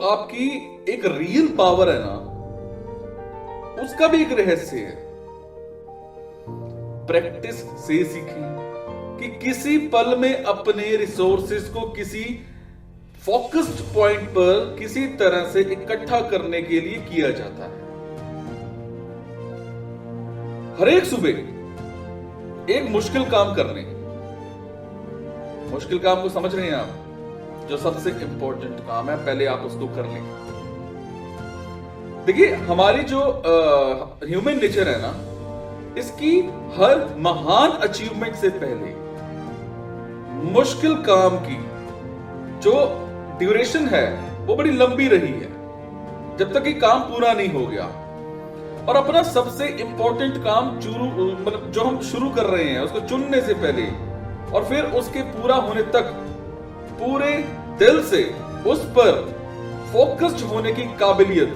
आपकी एक real power है ना, उसका भी एक रहस्य है। प्रैक्टिस से सीखें कि किसी पल में अपने रिसोर्सेज को किसी फोकस्ड पॉइंट पर किसी तरह से इकट्ठा करने के लिए किया जाता है। हर एक सुबह एक मुश्किल काम करने, मुश्किल काम को समझ रहे हैं आप, जो सबसे इंपॉर्टेंट काम है, पहले आप उसको कर लें। देखिए, हमारी जो ह्यूमन नेचर है ना, इसकी हर महान अचीवमेंट से पहले मुश्किल काम की जो ड्यूरेशन है वो बड़ी लंबी रही है, जब तक कि काम पूरा नहीं हो गया। और अपना सबसे इंपॉर्टेंट काम मतलब जो हम शुरू कर रहे हैं उसको चुनने से पहले और फिर उसके पूरा होने तक पूरे दिल से उस पर फोकस्ड होने की काबिलियत,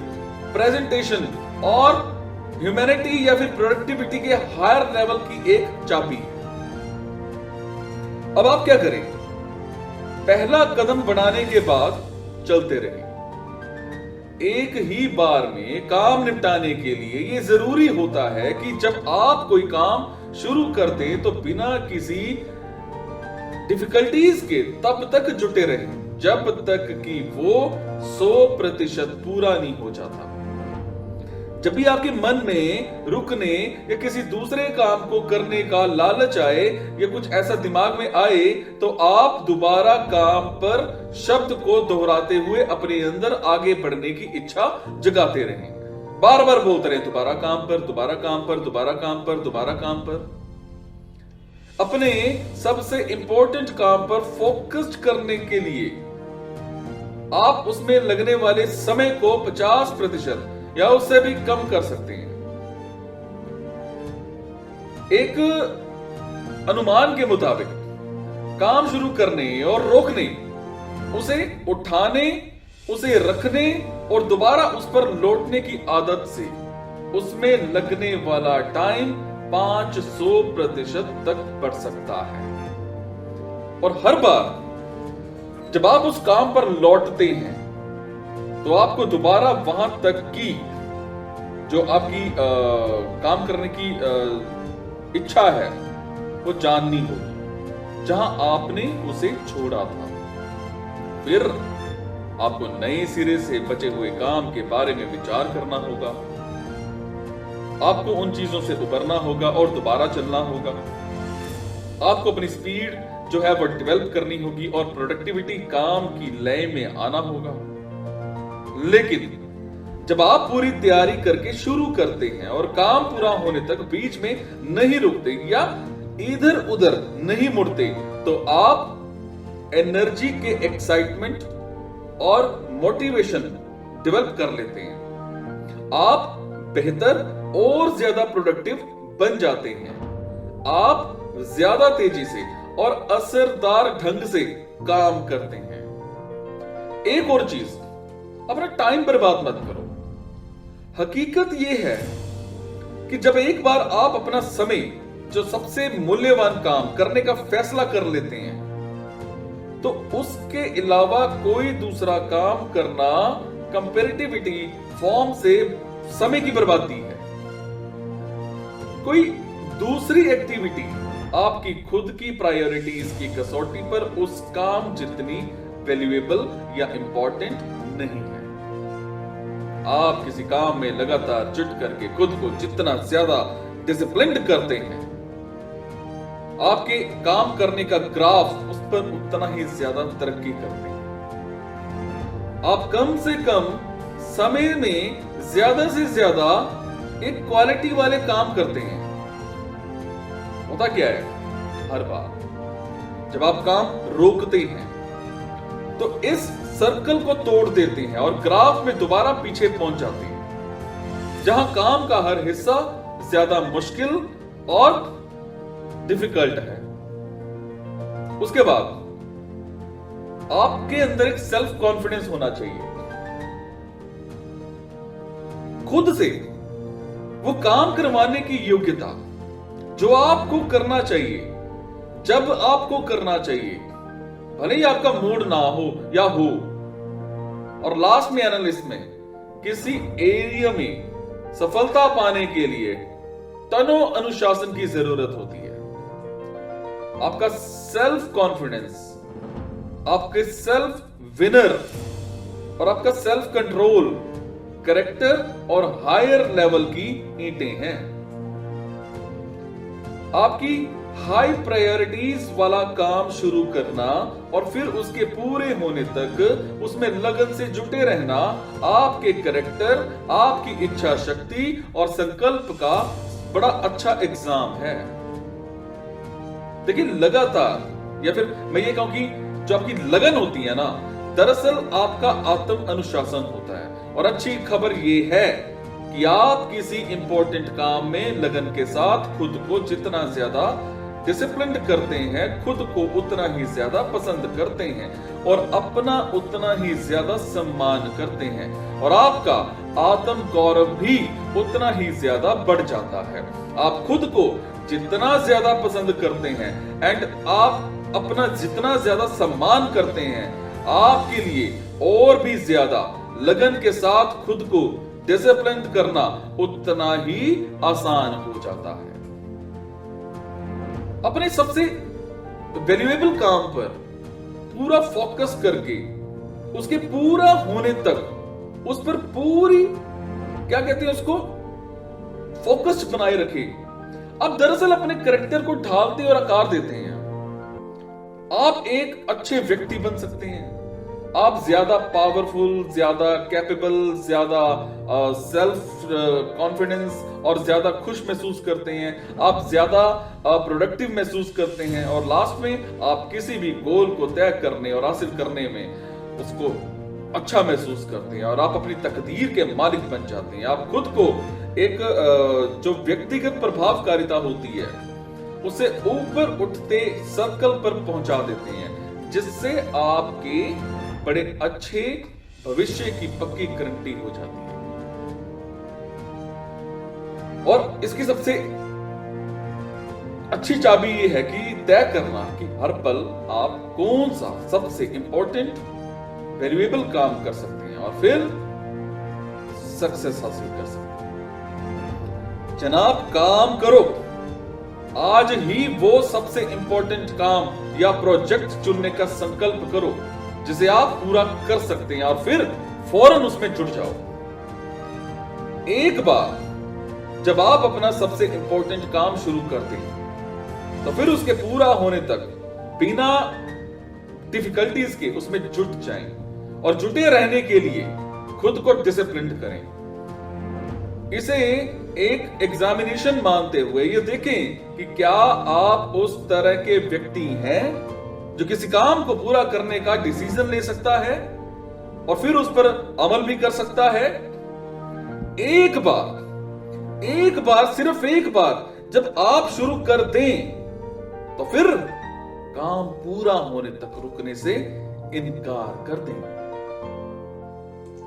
प्रेजेंटेशन और ह्यूमैनिटी या फिर प्रोडक्टिविटी के हायर लेवल की एक चाबी। अब आप क्या करें? पहला कदम बढ़ाने के बाद चलते रहें। एक ही बार में काम निपटाने के लिए यह जरूरी होता है कि जब आप कोई काम शुरू करते तो बिना किसी डिफिकल्टीज के तब तक जुटे रहें जब तक कि वो 100% पूरा नहीं हो जाता। जब भी आपके मन में रुकने या किसी दूसरे काम को करने का लालच आए या कुछ ऐसा दिमाग में आए, तो आप दोबारा काम पर शब्द को दोहराते हुए अपने अंदर आगे बढ़ने की इच्छा जगाते रहें। बार बार बोलते रहें, दोबारा काम पर, दोबारा काम पर, दोबारा काम पर, दोबारा काम पर। अपने सबसे इंपॉर्टेंट काम पर फोकस्ड करने के लिए आप उसमें लगने वाले समय को 50% या उससे भी कम कर सकते हैं। एक अनुमान के मुताबिक काम शुरू करने और रोकने, उसे उठाने, उसे रखने और दोबारा उस पर लौटने की आदत से उसमें लगने वाला टाइम 500% तक बढ़ सकता है। और हर बार जब आप उस काम पर लौटते हैं तो आपको दोबारा वहां तक की जो आपकी काम करने की इच्छा है वो जाननी होगी जहां आपने उसे छोड़ा था। फिर आपको नए सिरे से बचे हुए काम के बारे में विचार करना होगा। आपको उन चीजों से उबरना होगा और दोबारा चलना होगा। आपको अपनी स्पीड जो है वो डेवलप करनी होगी और प्रोडक्टिविटी काम की लय में आना होगा। लेकिन जब आप पूरी तैयारी करके शुरू करते हैं और काम पूरा होने तक बीच में नहीं रुकते या इधर उधर नहीं मुड़ते, तो आप एनर्जी के एक्साइटमेंट और मोटिवेशन डेवलप कर लेते हैं। आप बेहतर और ज्यादा प्रोडक्टिव बन जाते हैं। आप ज्यादा तेजी से और असरदार ढंग से काम करते हैं। एक और चीज, अपना टाइम बर्बाद मत करो। हकीकत यह है कि जब एक बार आप अपना समय, जो सबसे मूल्यवान काम करने का फैसला कर लेते हैं, तो उसके अलावा कोई दूसरा काम करना कंपैरेटिविटी फॉर्म से समय की बर्बादी है। कोई दूसरी एक्टिविटी आपकी खुद की प्रायोरिटीज की कसौटी पर उस काम जितनी वैल्यूएबल या इंपॉर्टेंट नहीं है। आप किसी काम में लगातार जुट करके खुद को जितना ज्यादा डिसिप्लिन्ड करते हैं, आपके काम करने का ग्राफ उस पर उतना ही ज्यादा तरक्की करते हैं। आप कम से कम समय में ज्यादा से ज्यादा एक क्वालिटी वाले काम करते हैं। होता क्या है, हर बार जब आप काम रोकते हैं तो इस सर्कल को तोड़ देते हैं और ग्राफ में दोबारा पीछे पहुंच जाते हैं, जहां काम का हर हिस्सा ज्यादा मुश्किल और डिफिकल्ट है। उसके बाद आपके अंदर एक सेल्फ कॉन्फिडेंस होना चाहिए। खुद से वो काम करवाने की योग्यता जो आपको करना चाहिए, जब आपको करना चाहिए, भले ही आपका मूड ना हो या हो, और लास्ट में एनालिस्ट में किसी एरिया में सफलता पाने के लिए टनों अनुशासन की जरूरत होती है। आपका सेल्फ कॉन्फिडेंस, आपके सेल्फ विनर और आपका सेल्फ कंट्रोल कैरेक्टर और हायर लेवल की ईंटें हैं। आपकी हाई प्रायोरिटीज वाला काम शुरू करना और फिर उसके पूरे होने तक उसमें लगन से जुटे रहना आपके कैरेक्टर, आपकी इच्छा शक्ति और संकल्प का बड़ा अच्छा एग्जाम है। देखिए, लगातार या फिर मैं ये कहूं कि जो आपकी लगन होती है ना, दरअसल आपका आत्म अनुशासन होता है। और अच्छी खबर ये है कि आप किसी इंपॉर्टेंट काम में लगन के साथ खुद को जितना ज्यादा डिसिप्लिन करते हैं, खुद को उतना ही ज्यादा पसंद करते हैं और अपना उतना ही ज्यादा सम्मान करते हैं और आपका आत्म गौरव भी उतना ही ज्यादा बढ़ जाता है। आप खुद को जितना ज्यादा पसंद करते हैं एंड आप अपना जितना ज्यादा सम्मान करते हैं, आपके लिए और भी ज्यादा लगन के साथ खुद को डिसिप्लिन करना उतना ही आसान हो जाता है। अपने सबसे वैल्यूएबल काम पर पूरा फोकस करके उसके पूरा होने तक उस पर पूरी क्या कहते हैं उसको फोकस बनाए रखे। आप दरअसल अपने कैरेक्टर को ढालते और आकार देते हैं। आप एक अच्छे व्यक्ति बन सकते हैं। आप ज्यादा पावरफुल, ज्यादा कैपेबल, ज्यादा सेल्फ कॉन्फिडेंस और ज्यादा खुश महसूस करते हैं। आप ज्यादा प्रोडक्टिव महसूस करते हैं और लास्ट में आप किसी भी गोल को तय करने और हासिल करने में उसको अच्छा महसूस करते हैं और आप अपनी तकदीर के मालिक बन जाते हैं। आप खुद को एक जो व्यक्तिगत प्रभावकारिता होती है उसे ऊपर उठते सर्कल पर पहुंचा देते हैं, जिससे आपके बड़े अच्छे भविष्य की पक्की गारंटी हो जाती है। और इसकी सबसे अच्छी चाबी ये है कि तय करना कि हर पल आप कौन सा सबसे इंपॉर्टेंट वैल्यूएबल काम कर सकते हैं और फिर सक्सेस हासिल कर सकते हैं। जनाब, काम करो। आज ही वो सबसे इंपॉर्टेंट काम या प्रोजेक्ट चुनने का संकल्प करो जिसे आप पूरा कर सकते हैं और फिर फौरन उसमें जुट जाओ। एक बार जब आप अपना सबसे इंपॉर्टेंट काम शुरू करते हैं तो फिर उसके पूरा होने तक बिना डिफिकल्टीज के उसमें जुट जाएं और जुटे रहने के लिए खुद को डिसिप्लिन करें। इसे एक एग्जामिनेशन मानते हुए ये देखें कि क्या आप उस तरह के व्यक्ति हैं जो किसी काम को पूरा करने का डिसीजन ले सकता है और फिर उस पर अमल भी कर सकता है। एक बार सिर्फ एक बार जब आप शुरू कर दें तो फिर काम पूरा होने तक रुकने से इनकार कर दें।